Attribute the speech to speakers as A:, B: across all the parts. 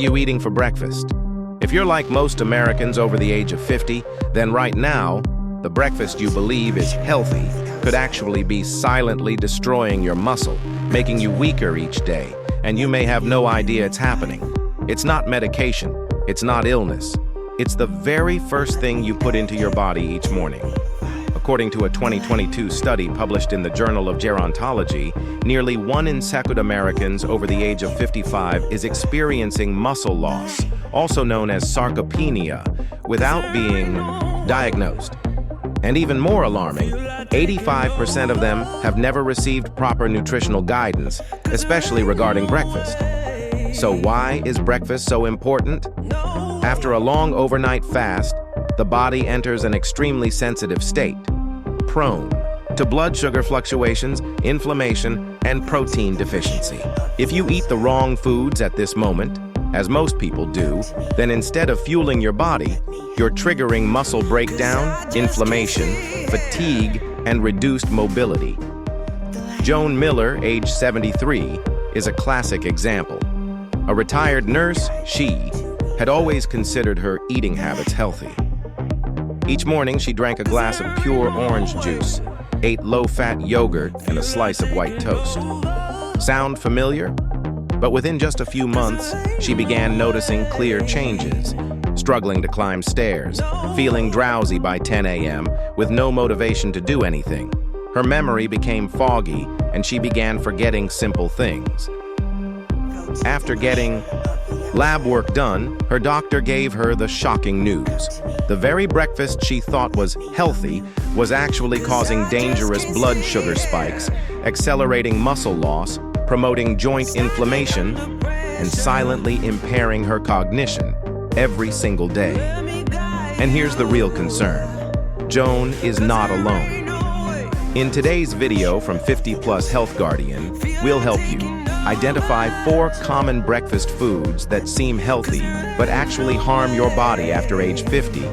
A: you eating for breakfast? If you're like most Americans over the age of 50, then right now, the breakfast you believe is healthy could actually be silently destroying your muscle, making you weaker each day, and you may have no idea it's happening. It's not medication, it's not illness. It's the very first thing you put into your body each morning. According to a 2022 study published in the Journal of Gerontology, nearly 1 in 2 Americans over the age of 55 is experiencing muscle loss, also known as sarcopenia, without being diagnosed. And even more alarming, 85% of them have never received proper nutritional guidance, especially regarding breakfast. So why is breakfast so important? After a long overnight fast, the body enters an extremely sensitive state, prone to blood sugar fluctuations, inflammation, and protein deficiency. If you eat the wrong foods at this moment, as most people do, then instead of fueling your body, you're triggering muscle breakdown, inflammation, fatigue, and reduced mobility. Joan Miller, age 73, is a classic example. A retired nurse, she had always considered her eating habits healthy. Each morning, she drank a glass of pure orange juice, ate low-fat yogurt, and a slice of white toast. Sound familiar? But within just a few months, she began noticing clear changes, struggling to climb stairs, feeling drowsy by 10 a.m. with no motivation to do anything. Her memory became foggy, and she began forgetting simple things. After getting lab work done, her doctor gave her the shocking news. The very breakfast she thought was healthy was actually causing dangerous blood sugar spikes, accelerating muscle loss, promoting joint inflammation, and silently impairing her cognition every single day. And here's the real concern. Joan is not alone. In today's video from 50 Plus Health Guardian, we'll help you identify 4 common breakfast foods that seem healthy but actually harm your body after age 50,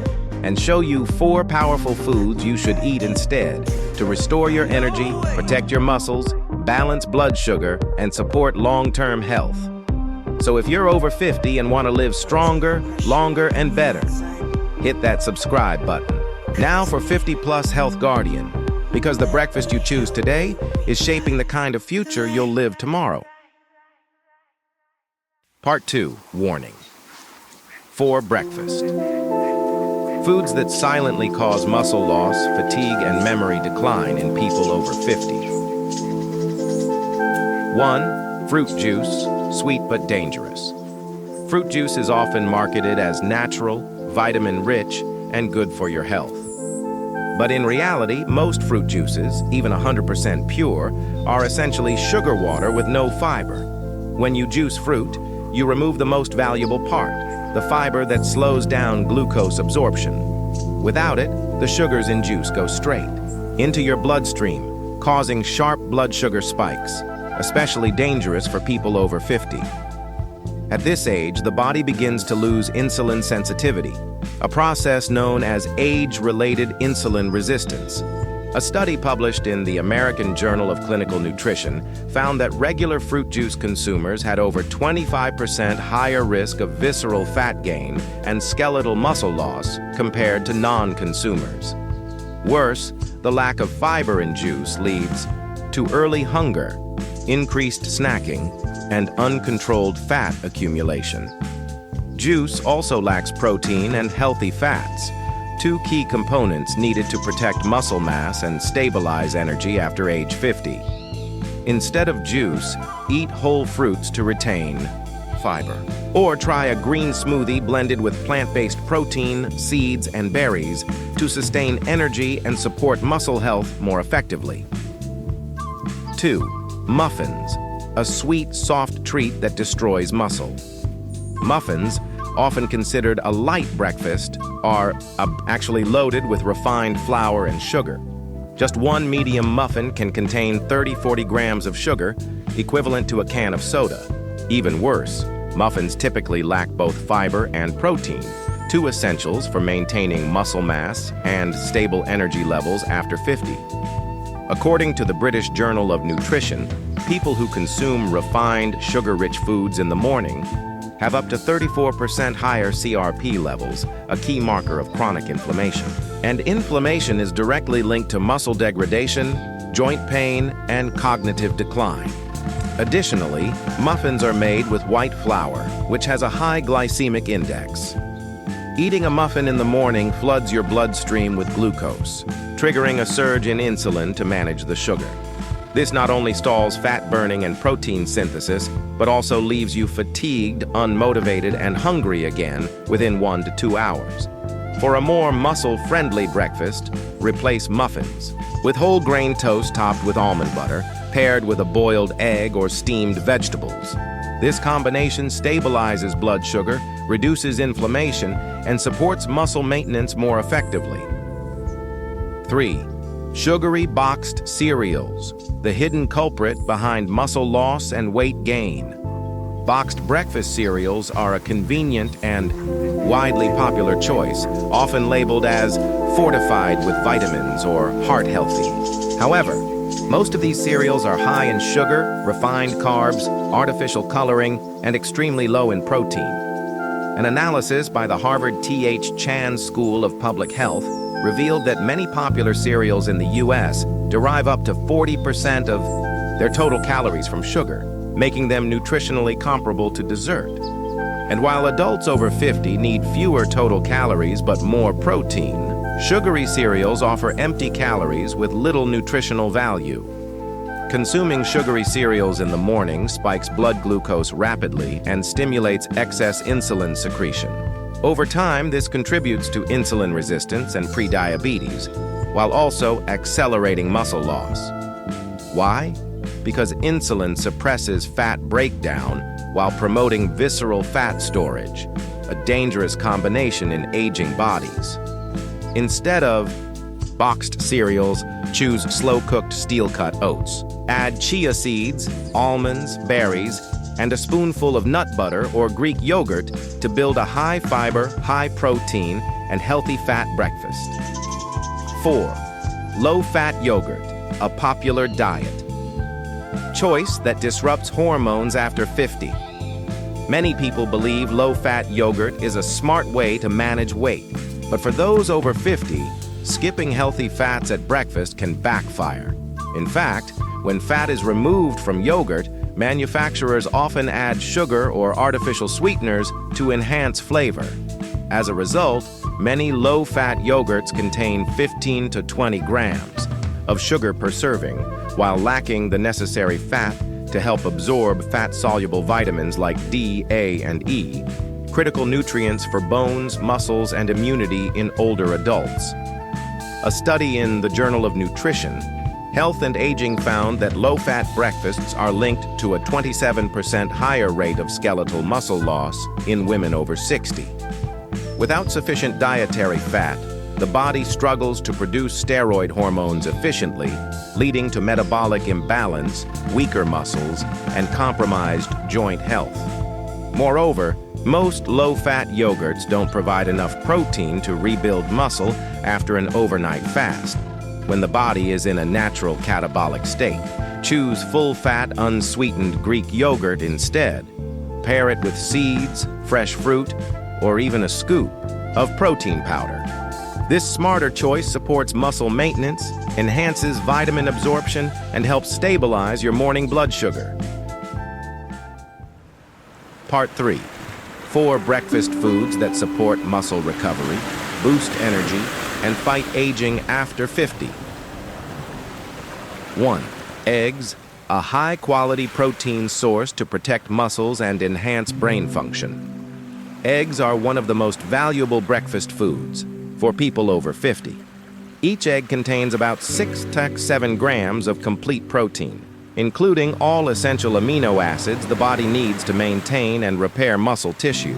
A: and show you 4 powerful foods you should eat instead to restore your energy, protect your muscles, balance blood sugar, and support long-term health. So if you're over 50 and want to live stronger, longer, and better, hit that subscribe button. Now for 50 Plus Health Guardian, because the breakfast you choose today is shaping the kind of future you'll live tomorrow. Part 2, warning. For breakfast. Foods that silently cause muscle loss, fatigue, and memory decline in people over 50. 1. Fruit juice, sweet but dangerous. Fruit juice is often marketed as natural, vitamin-rich, and good for your health. But in reality, most fruit juices, even 100% pure, are essentially sugar water with no fiber. When you juice fruit, you remove the most valuable part, the fiber that slows down glucose absorption. Without it, the sugars in juice go straight into your bloodstream, causing sharp blood sugar spikes, especially dangerous for people over 50. At this age, the body begins to lose insulin sensitivity, a process known as age-related insulin resistance. A study published in the American Journal of Clinical Nutrition found that regular fruit juice consumers had over 25% higher risk of visceral fat gain and skeletal muscle loss compared to non-consumers. Worse, the lack of fiber in juice leads to early hunger, increased snacking, and uncontrolled fat accumulation. Juice also lacks protein and healthy fats, 2 key components needed to protect muscle mass and stabilize energy after age 50. Instead of juice, eat whole fruits to retain fiber. Or try a green smoothie blended with plant-based protein, seeds, and berries to sustain energy and support muscle health more effectively. 2. Muffins, a sweet, soft treat that destroys muscle. Muffins, often considered a light breakfast, are actually loaded with refined flour and sugar. Just 1 medium muffin can contain 30-40 grams of sugar, equivalent to a can of soda. Even worse, muffins typically lack both fiber and protein, 2 essentials for maintaining muscle mass and stable energy levels after 50. According to the British Journal of Nutrition, people who consume refined, sugar-rich foods in the morning have up to 34% higher CRP levels, a key marker of chronic inflammation. And inflammation is directly linked to muscle degradation, joint pain, and cognitive decline. Additionally, muffins are made with white flour, which has a high glycemic index. Eating a muffin in the morning floods your bloodstream with glucose, triggering a surge in insulin to manage the sugar. This not only stalls fat burning and protein synthesis, but also leaves you fatigued, unmotivated, and hungry again within 1 to 2 hours. For a more muscle-friendly breakfast, replace muffins with whole grain toast topped with almond butter, paired with a boiled egg or steamed vegetables. This combination stabilizes blood sugar, reduces inflammation, and supports muscle maintenance more effectively. 3. Sugary boxed cereals, the hidden culprit behind muscle loss and weight gain. Boxed breakfast cereals are a convenient and widely popular choice, often labeled as fortified with vitamins or heart healthy. However, most of these cereals are high in sugar, refined carbs, artificial coloring, and extremely low in protein. An analysis by the Harvard T.H. Chan School of Public Health revealed that many popular cereals in the U.S. derive up to 40% of their total calories from sugar, making them nutritionally comparable to dessert. And while adults over 50 need fewer total calories but more protein, sugary cereals offer empty calories with little nutritional value. Consuming sugary cereals in the morning spikes blood glucose rapidly and stimulates excess insulin secretion. Over time, this contributes to insulin resistance and prediabetes, while also accelerating muscle loss. Why? Because insulin suppresses fat breakdown while promoting visceral fat storage, a dangerous combination in aging bodies. Instead of boxed cereals, choose slow-cooked steel-cut oats. Add chia seeds, almonds, berries, and a spoonful of nut butter or Greek yogurt to build a high-fiber, high-protein, and healthy fat breakfast. 4. Low-fat yogurt, a popular diet choice that disrupts hormones after 50. Many people believe low-fat yogurt is a smart way to manage weight, but for those over 50, skipping healthy fats at breakfast can backfire. In fact, when fat is removed from yogurt, manufacturers often add sugar or artificial sweeteners to enhance flavor. As a result, many low-fat yogurts contain 15 to 20 grams of sugar per serving, while lacking the necessary fat to help absorb fat-soluble vitamins like D, A, and E, critical nutrients for bones, muscles, and immunity in older adults. A study in the Journal of Nutrition, Health and Aging found that low-fat breakfasts are linked to a 27% higher rate of skeletal muscle loss in women over 60. Without sufficient dietary fat, the body struggles to produce steroid hormones efficiently, leading to metabolic imbalance, weaker muscles, and compromised joint health. Moreover, most low-fat yogurts don't provide enough protein to rebuild muscle after an overnight fast, when the body is in a natural catabolic state. Choose full-fat, unsweetened Greek yogurt instead. Pair it with seeds, fresh fruit, or even a scoop of protein powder. This smarter choice supports muscle maintenance, enhances vitamin absorption, and helps stabilize your morning blood sugar. Part 3. 4 breakfast foods that support muscle recovery, boost energy, and fight aging after 50. 1. Eggs, a high-quality protein source to protect muscles and enhance brain function. Eggs are one of the most valuable breakfast foods for people over 50. Each egg contains about 6 to 7 grams of complete protein, including all essential amino acids the body needs to maintain and repair muscle tissue.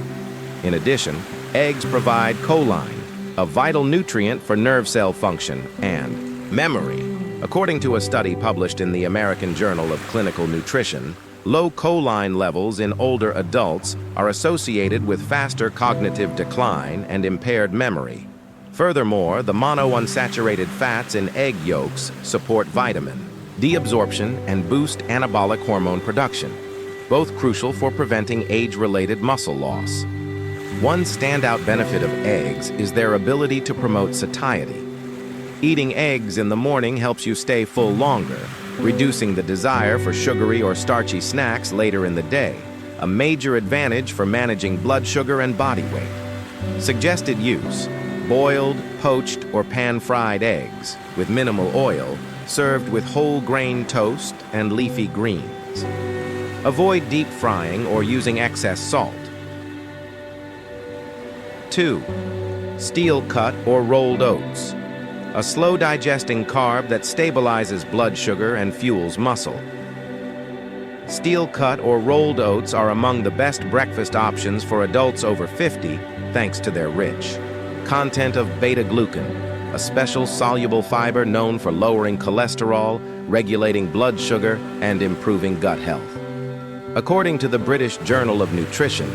A: In addition, eggs provide choline, a vital nutrient for nerve cell function and memory. According to a study published in the American Journal of Clinical Nutrition, low choline levels in older adults are associated with faster cognitive decline and impaired memory. Furthermore, the monounsaturated fats in egg yolks support vitamin D absorption and boost anabolic hormone production. both crucial for preventing age-related muscle loss. One standout benefit of eggs is their ability to promote satiety. Eating eggs in the morning helps you stay full longer, reducing the desire for sugary or starchy snacks later in the day, a major advantage for managing blood sugar and body weight. Suggested use: boiled, poached, or pan-fried eggs with minimal oil, served with whole grain toast and leafy greens. Avoid deep frying or using excess salt. 2. Steel cut or rolled oats, a slow-digesting carb that stabilizes blood sugar and fuels muscle. Steel cut or rolled oats are among the best breakfast options for adults over 50, thanks to their rich content of beta-glucan, a special soluble fiber known for lowering cholesterol, regulating blood sugar, and improving gut health. According to the British Journal of Nutrition,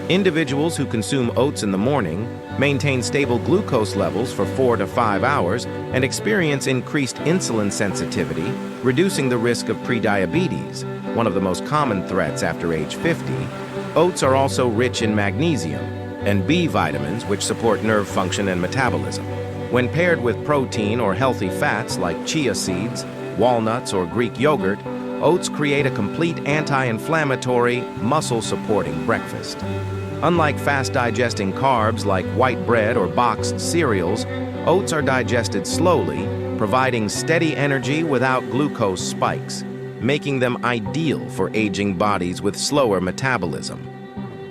A: individuals who consume oats in the morning maintain stable glucose levels for 4 to 5 hours and experience increased insulin sensitivity, reducing the risk of prediabetes, one of the most common threats after age 50. Oats are also rich in magnesium and B vitamins, which support nerve function and metabolism. When paired with protein or healthy fats like chia seeds, walnuts, or Greek yogurt, oats create a complete anti-inflammatory, muscle-supporting breakfast. Unlike fast-digesting carbs like white bread or boxed cereals, oats are digested slowly, providing steady energy without glucose spikes, making them ideal for aging bodies with slower metabolism.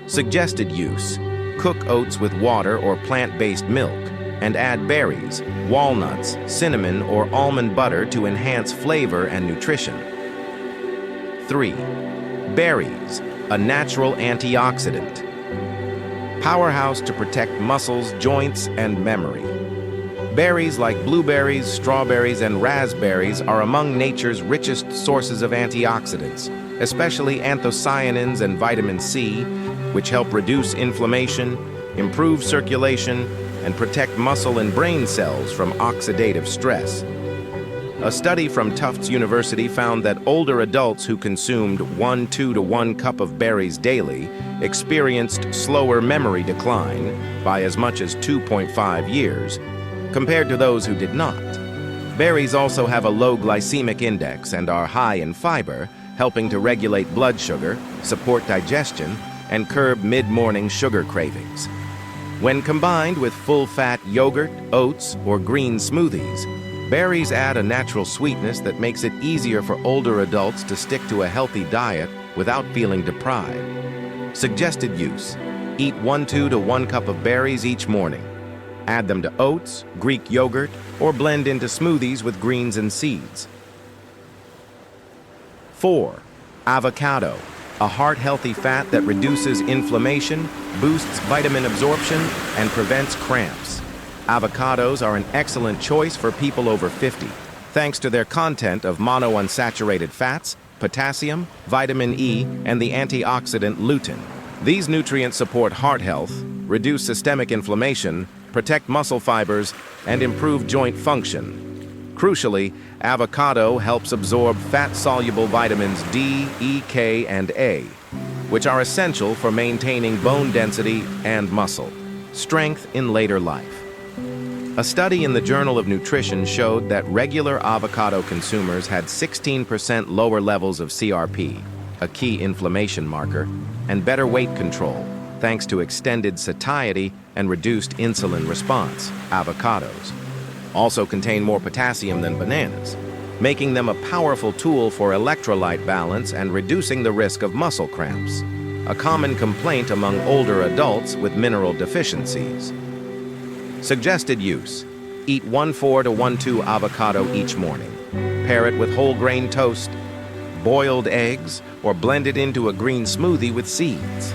A: Suggested use: cook oats with water or plant-based milk, and add berries, walnuts, cinnamon, or almond butter to enhance flavor and nutrition. 3. Berries, a natural antioxidant. Powerhouse to protect muscles, joints, and memory. Berries like blueberries, strawberries, and raspberries are among nature's richest sources of antioxidants, especially anthocyanins and vitamin C, which help reduce inflammation, improve circulation, and protect muscle and brain cells from oxidative stress. A study from Tufts University found that older adults who consumed 2 to 1 cup of berries daily experienced slower memory decline by as much as 2.5 years, compared to those who did not. Berries also have a low glycemic index and are high in fiber, helping to regulate blood sugar, support digestion, and curb mid-morning sugar cravings. When combined with full-fat yogurt, oats, or green smoothies, berries add a natural sweetness that makes it easier for older adults to stick to a healthy diet without feeling deprived. Suggested use: eat 2 to 1 cup of berries each morning. Add them to oats, Greek yogurt, or blend into smoothies with greens and seeds. 4. Avocado, a heart-healthy fat that reduces inflammation, boosts vitamin absorption, and prevents cramps. Avocados are an excellent choice for people over 50, thanks to their content of monounsaturated fats, potassium, vitamin E, and the antioxidant lutein. These nutrients support heart health, reduce systemic inflammation, protect muscle fibers, and improve joint function. Crucially, avocado helps absorb fat-soluble vitamins D, E, K, and A, which are essential for maintaining bone density and muscle strength in later life. A study in the Journal of Nutrition showed that regular avocado consumers had 16% lower levels of CRP, a key inflammation marker, and better weight control, thanks to extended satiety and reduced insulin response. Avocados also contain more potassium than bananas, making them a powerful tool for electrolyte balance and reducing the risk of muscle cramps, a common complaint among older adults with mineral deficiencies. Suggested use: eat 1/4 to 1/2 avocado each morning. Pair it with whole grain toast, boiled eggs, or blend it into a green smoothie with seeds.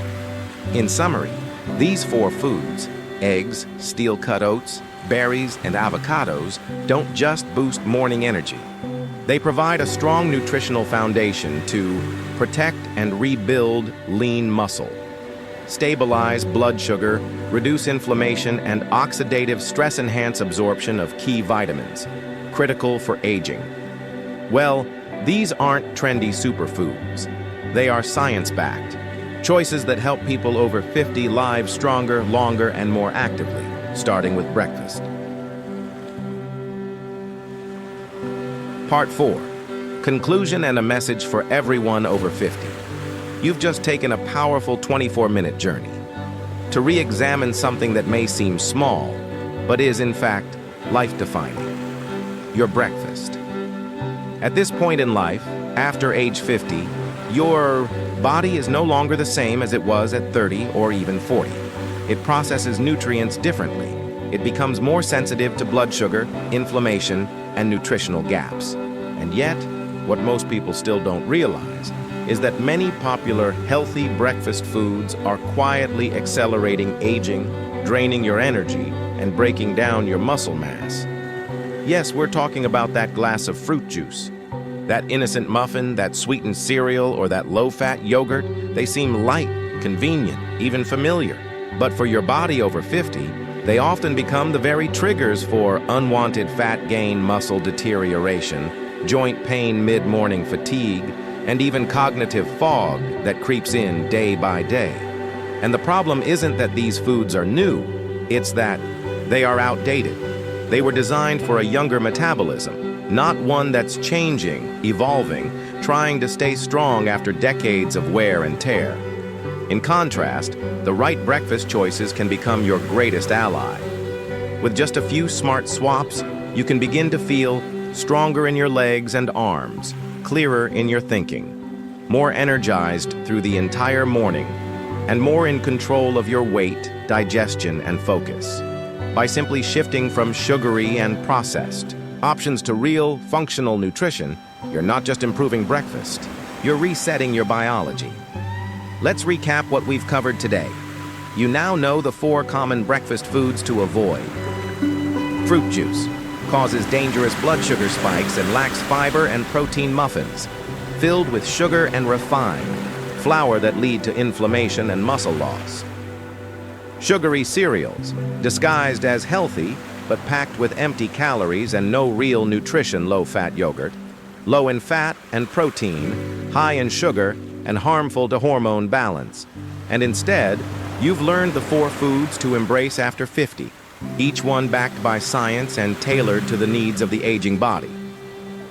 A: In summary, these 4 foods, eggs, steel-cut oats, berries, and avocados, don't just boost morning energy. They provide a strong nutritional foundation to protect and rebuild lean muscle, stabilize blood sugar, reduce inflammation, and oxidative stress-enhance absorption of key vitamins, critical for aging. Well, these aren't trendy superfoods. They are science-backed. Choices that help people over 50 live stronger, longer, and more actively, starting with breakfast. Part 4. Conclusion and a message for everyone over 50. You've just taken a powerful 24-minute journey to re-examine something that may seem small, but is, in fact, life-defining. Your breakfast. At this point in life, after age 50, your body is no longer the same as it was at 30 or even 40. It processes nutrients differently. It becomes more sensitive to blood sugar, inflammation, and nutritional gaps. And yet, what most people still don't realize is that many popular healthy breakfast foods are quietly accelerating aging, draining your energy, and breaking down your muscle mass. Yes, we're talking about that glass of fruit juice, that innocent muffin, that sweetened cereal, or that low-fat yogurt. They seem light, convenient, even familiar. But for your body over 50, they often become the very triggers for unwanted fat gain, muscle deterioration, joint pain, mid-morning fatigue, and even cognitive fog that creeps in day by day. And the problem isn't that these foods are new, it's that they are outdated. They were designed for a younger metabolism, not one that's changing, evolving, trying to stay strong after decades of wear and tear. In contrast, the right breakfast choices can become your greatest ally. With just a few smart swaps, you can begin to feel stronger in your legs and arms, clearer in your thinking, more energized through the entire morning, and more in control of your weight, digestion, and focus. By simply shifting from sugary and processed options to real, functional nutrition, you're not just improving breakfast, you're resetting your biology. Let's recap what we've covered today. You now know the 4 common breakfast foods to avoid. Fruit juice causes dangerous blood sugar spikes and lacks fiber and protein. Muffins, filled with sugar and refined flour that lead to inflammation and muscle loss. Sugary cereals, disguised as healthy but packed with empty calories and no real nutrition. Low-fat yogurt, low in fat and protein, high in sugar, and harmful to hormone balance. And instead, you've learned the 4 foods to embrace after 50, each one backed by science and tailored to the needs of the aging body.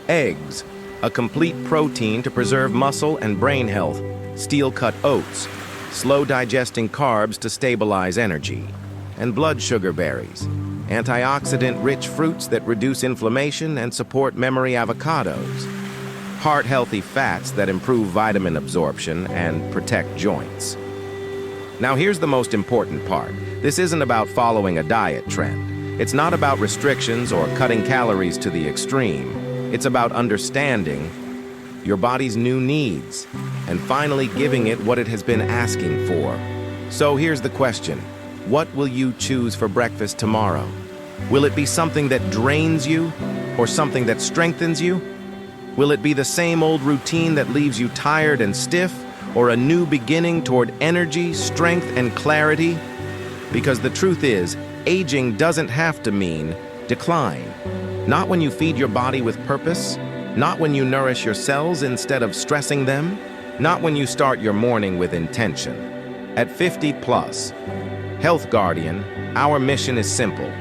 A: Eggs, a complete protein to preserve muscle and brain health. Steel-cut oats, slow-digesting carbs to stabilize energy. And blood sugar berries, antioxidant-rich fruits that reduce inflammation and support memory. Avocados, heart-healthy fats that improve vitamin absorption and protect joints. Now here's the most important part. This isn't about following a diet trend. It's not about restrictions or cutting calories to the extreme. It's about understanding your body's new needs and finally giving it what it has been asking for. So here's the question. What will you choose for breakfast tomorrow? Will it be something that drains you or something that strengthens you? Will it be the same old routine that leaves you tired and stiff, or a new beginning toward energy, strength, and clarity? Because the truth is, aging doesn't have to mean decline. Not when you feed your body with purpose, not when you nourish your cells instead of stressing them, not when you start your morning with intention. At 50 plus, Health Guardian, our mission is simple: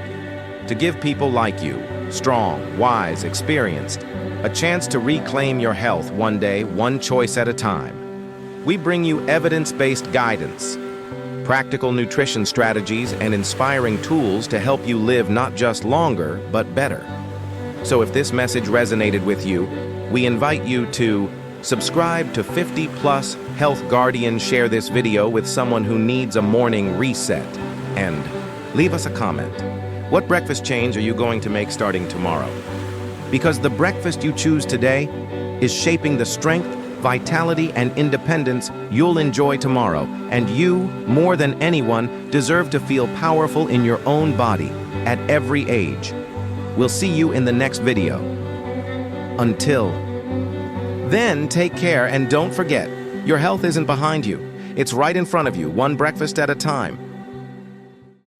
A: to give people like you, strong, wise, experienced, a chance to reclaim your health one day, one choice at a time. We bring you evidence-based guidance, practical nutrition strategies, and inspiring tools to help you live not just longer, but better. So if this message resonated with you, we invite you to subscribe to 50 Plus Health Guardian, share this video with someone who needs a morning reset, and leave us a comment. What breakfast change are you going to make starting tomorrow? Because the breakfast you choose today is shaping the strength, vitality, and independence you'll enjoy tomorrow. And you, more than anyone, deserve to feel powerful in your own body at every age. We'll see you in the next video. Until then, take care, and don't forget, your health isn't behind you. It's right in front of you, one breakfast at a time.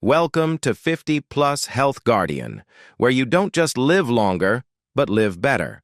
A: Welcome to 50 Plus Health Guardian, where you don't just live longer, but live better.